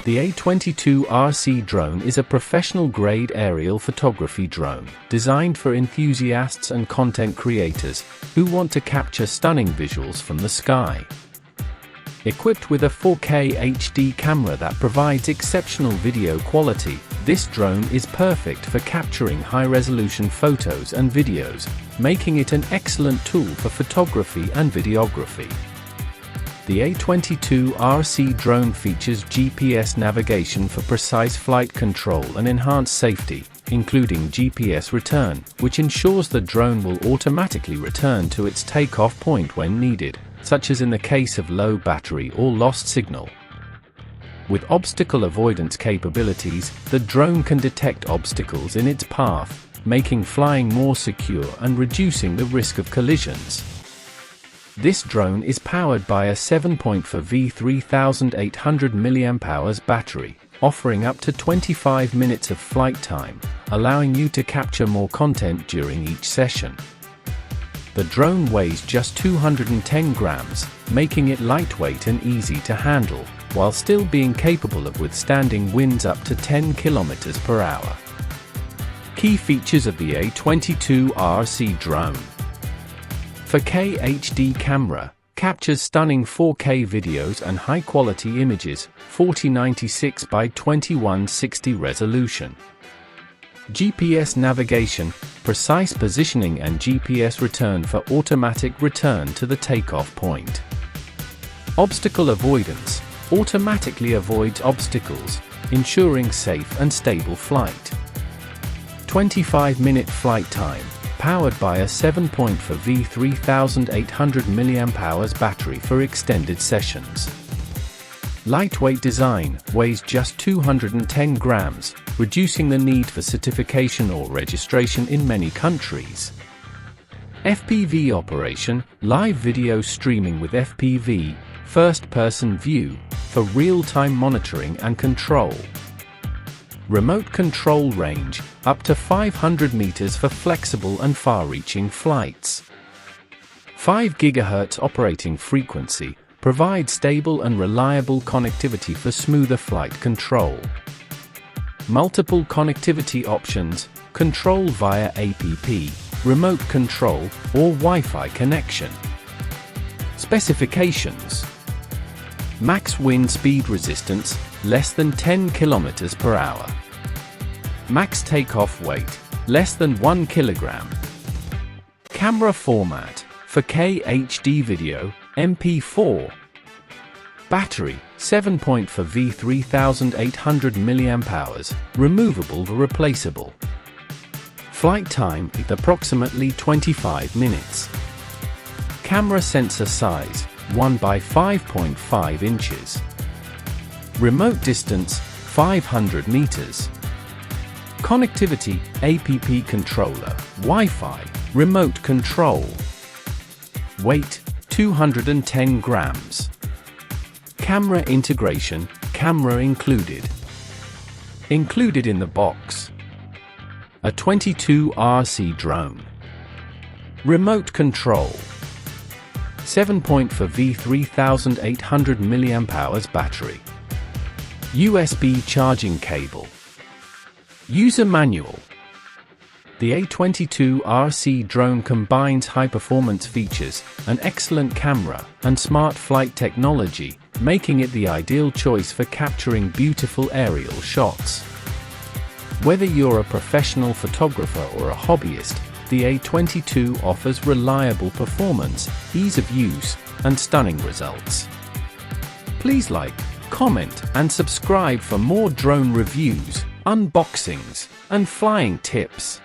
The A22 RC drone is a professional-grade aerial photography drone designed for enthusiasts and content creators who want to capture stunning visuals from the sky. Equipped with a 4K HD camera that provides exceptional video quality, this drone is perfect for capturing high-resolution photos and videos, making it an excellent tool for photography and videography. The A22 RC drone features GPS navigation for precise flight control and enhanced safety, including GPS return, which ensures the drone will automatically return to its takeoff point when needed, such as in the case of low battery or lost signal. With obstacle avoidance capabilities, the drone can detect obstacles in its path, making flying more secure and reducing the risk of collisions. This drone is powered by a 7.4V 3800 mAh battery, offering up to 25 minutes of flight time, allowing you to capture more content during each session. The drone weighs just 210 grams, making it lightweight and easy to handle, while still being capable of withstanding winds up to 10 km per hour. Key features of the A22 RC drone. 4K HD camera, captures stunning 4K videos and high-quality images, 4096 by 2160 resolution. GPS navigation, precise positioning and GPS return for automatic return to the takeoff point. Obstacle avoidance, automatically avoids obstacles, ensuring safe and stable flight. 25-minute flight time, powered by a 7.4V 3800 mAh battery for extended sessions. Lightweight design, weighs just 210 grams, reducing the need for certification or registration in many countries. FPV operation, live video streaming with FPV, first-person view, for real-time monitoring and control. Remote control range, up to 500 meters for flexible and far-reaching flights. 5 GHz operating frequency, provides stable and reliable connectivity for smoother flight control. Multiple connectivity options, control via APP, remote control, or Wi-Fi connection. Specifications. Max wind speed resistance, less than 10 km per hour. Max takeoff weight, less than 1 kg. Camera format, 4K HD video, MP4. Battery, 7.4V 3800 mAh, removable or replaceable. Flight time, approximately 25 minutes. Camera sensor size, 1 by 5.5 inches. Remote distance, 500 meters. Connectivity, APP controller, Wi-Fi, remote control. Weight, 210 grams. Camera integration, camera included. Included in the box. A22 RC drone. Remote control. 7.4V 3800 mAh battery. USB charging cable. User manual. The A22 RC drone combines high-performance features, an excellent camera, and smart flight technology, making it the ideal choice for capturing beautiful aerial shots. Whether you're a professional photographer or a hobbyist, the A22 offers reliable performance, ease of use, and stunning results. Please like, comment, and subscribe for more drone reviews, unboxings, and flying tips.